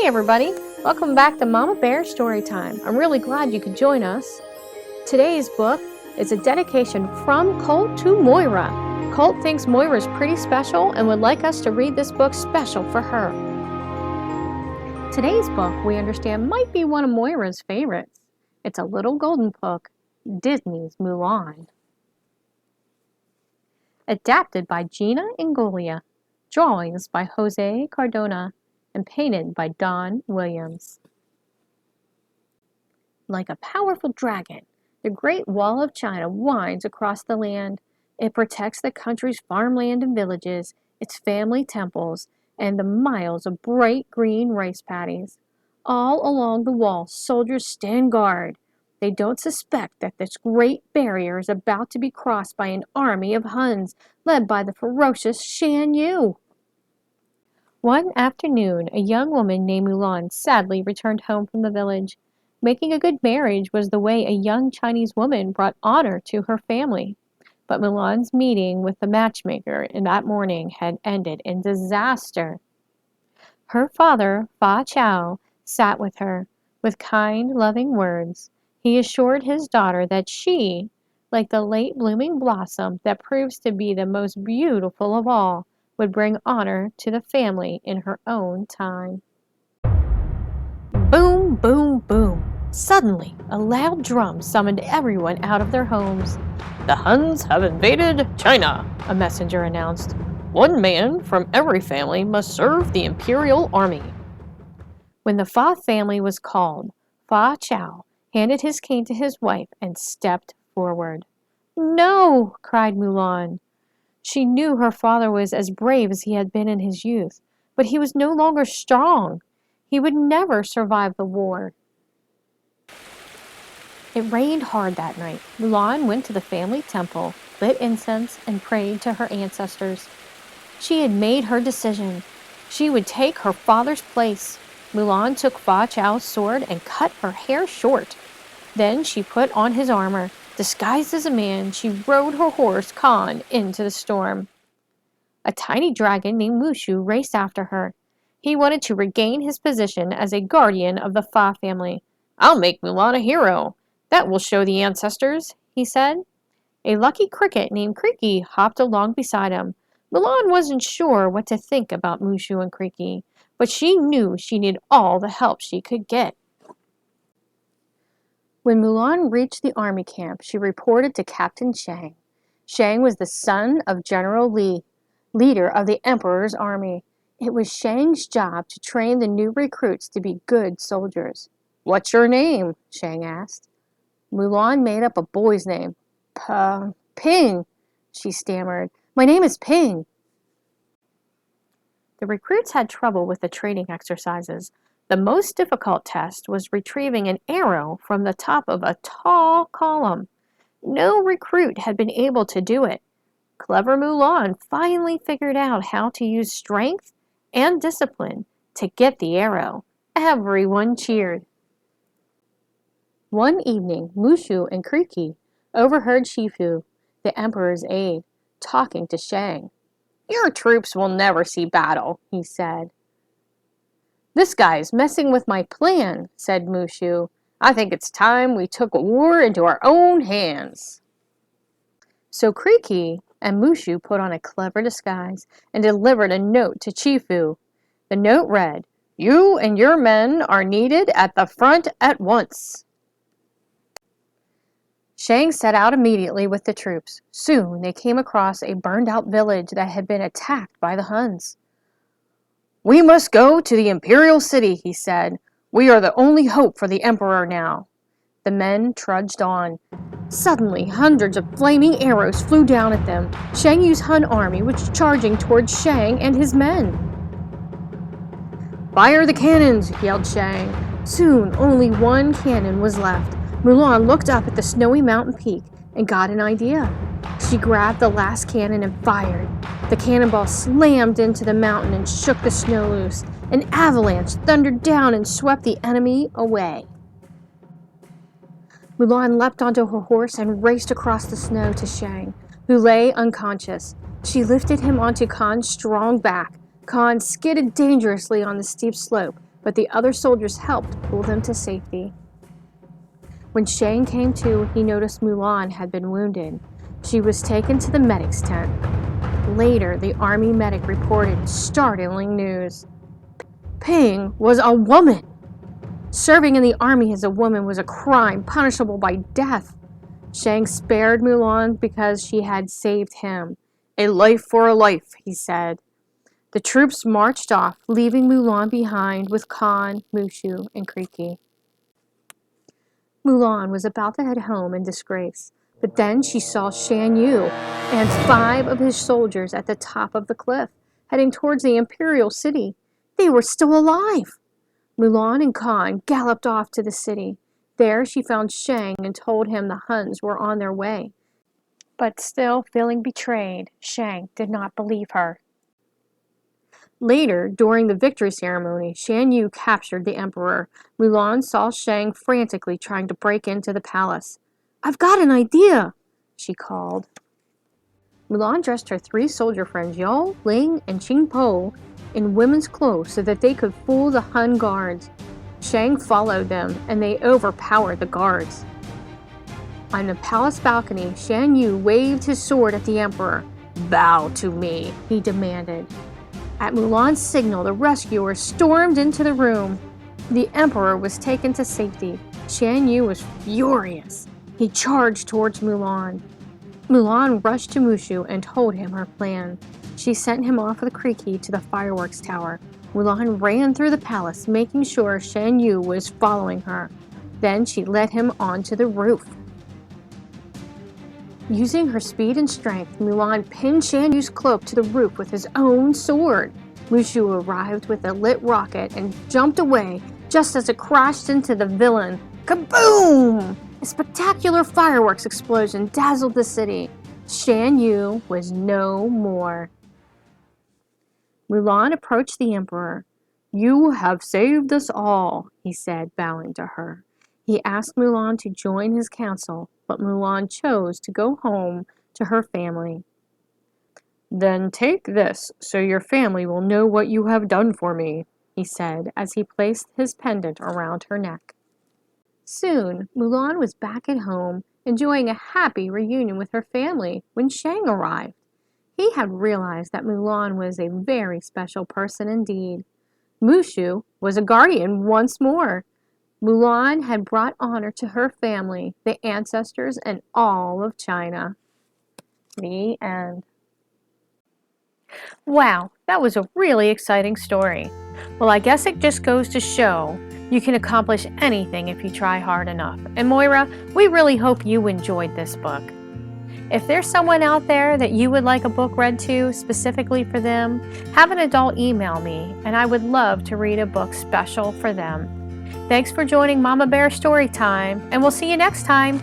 everybody, welcome back to Mama Bear Storytime. I'm really glad you could join us. Today's book is a dedication from Kolt to Moira. Kolt thinks Moira is pretty special and would like us to read this book special for her. Today's book, we understand, might be one of Moira's favorites. It's a little golden book, Disney's Mulan. Adapted by Gina Ingolia. Drawings by Jose Cardona and painted by Don Williams. Like a powerful dragon, the Great Wall of China winds across the land. It protects the country's farmland and villages, its family temples, and the miles of bright green rice paddies. All along the wall, soldiers stand guard. They don't suspect that this great barrier is about to be crossed by an army of Huns led by the ferocious Shan Yu. One afternoon, a young woman named Mulan sadly returned home from the village. Making a good marriage was the way a young Chinese woman brought honor to her family. But Mulan's meeting with the matchmaker in that morning had ended in disaster. Her father, Fa Chao, sat with her. With kind, loving words, he assured his daughter that she, like the late blooming blossom that proves to be the most beautiful of all, would bring honor to the family in her own time. Boom, boom, boom. Suddenly, a loud drum summoned everyone out of their homes. "The Huns have invaded China," a messenger announced. "One man from every family must serve the imperial army." When the Fa family was called, Fa Chao handed his cane to his wife and stepped forward. "No!" cried Mulan. She knew her father was as brave as he had been in his youth, but he was no longer strong. He would never survive the war. It rained hard that night. Mulan went to the family temple, lit incense, and prayed to her ancestors. She had made her decision. She would take her father's place. Mulan took Fa Chao's sword and cut her hair short. Then she put on his armor. Disguised as a man, she rode her horse Khan into the storm. A tiny dragon named Mushu raced after her. He wanted to regain his position as a guardian of the Fa family. "I'll make Mulan a hero. That will show the ancestors," he said. A lucky cricket named Creaky hopped along beside him. Mulan wasn't sure what to think about Mushu and Creaky, but she knew she needed all the help she could get. When Mulan reached the army camp, she reported to Captain Shang. Shang was the son of General Li, leader of the Emperor's army. It was Shang's job to train the new recruits to be good soldiers. "What's your name?" Shang asked. Mulan made up a boy's name. Ping, she stammered. "My name is Ping." The recruits had trouble with the training exercises. The most difficult test was retrieving an arrow from the top of a tall column. No recruit had been able to do it. Clever Mulan finally figured out how to use strength and discipline to get the arrow. Everyone cheered. One evening, Mushu and Creaky overheard Shifu, the Emperor's aide, talking to Shang. "Your troops will never see battle," he said. "This guy's messing with my plan," said Mushu. "I think it's time we took war into our own hands." So Creaky and Mushu put on a clever disguise and delivered a note to Shifu. The note read, "You and your men are needed at the front at once." Shang set out immediately with the troops. Soon they came across a burned-out village that had been attacked by the Huns. "We must go to the imperial city," he said. "We are the only hope for the emperor now." The men trudged on. Suddenly, hundreds of flaming arrows flew down at them. Shang Yu's Hun army was charging towards Shang and his men. "Fire the cannons!" yelled Shang. Soon, only one cannon was left. Mulan looked up at the snowy mountain peak and got an idea. She grabbed the last cannon and fired. The cannonball slammed into the mountain and shook the snow loose. An avalanche thundered down and swept the enemy away. Mulan leapt onto her horse and raced across the snow to Shang, who lay unconscious. She lifted him onto Khan's strong back. Khan skidded dangerously on the steep slope, but the other soldiers helped pull them to safety. When Shang came to, he noticed Mulan had been wounded. She was taken to the medic's tent. Later, the army medic reported startling news. Ping was a woman! Serving in the army as a woman was a crime punishable by death. Shang spared Mulan because she had saved him. A life for a life, he said. The troops marched off, leaving Mulan behind with Khan, Mushu, and Kriki. Mulan was about to head home in disgrace, but then she saw Shan Yu and 5 of his soldiers at the top of the cliff, heading towards the imperial city. They were still alive! Mulan and Khan galloped off to the city. There she found Shang and told him the Huns were on their way. But still feeling betrayed, Shang did not believe her. Later, during the victory ceremony, Shan Yu captured the emperor. Mulan saw Shang frantically trying to break into the palace. "I've got an idea," she called. Mulan dressed her 3 soldier friends, Yao, Ling, and Qing Po, in women's clothes so that they could fool the Hun guards. Shang followed them, and they overpowered the guards. On the palace balcony, Shan Yu waved his sword at the emperor. "Bow to me," he demanded. At Mulan's signal, the rescuers stormed into the room. The emperor was taken to safety. Shan Yu was furious. He charged towards Mulan. Mulan rushed to Mushu and told him her plan. She sent him off with Kriki to the fireworks tower. Mulan ran through the palace, making sure Shan Yu was following her. Then she led him onto the roof. Using her speed and strength, Mulan pinned Shan Yu's cloak to the roof with his own sword. Mushu arrived with a lit rocket and jumped away just as it crashed into the villain. Kaboom! A spectacular fireworks explosion dazzled the city. Shan Yu was no more. Mulan approached the emperor. "You have saved us all," he said, bowing to her. He asked Mulan to join his council, but Mulan chose to go home to her family. "Then take this, so your family will know what you have done for me," he said as he placed his pendant around her neck. Soon, Mulan was back at home, enjoying a happy reunion with her family when Shang arrived. He had realized that Mulan was a very special person indeed. Mushu was a guardian once more. Mulan had brought honor to her family, the ancestors, and all of China. The end. Wow, that was a really exciting story. Well, I guess it just goes to show you can accomplish anything if you try hard enough. And Moira, we really hope you enjoyed this book. If there's someone out there that you would like a book read to specifically for them, have an adult email me, and I would love to read a book special for them. Thanks for joining Mama Bear Storytime, and we'll see you next time.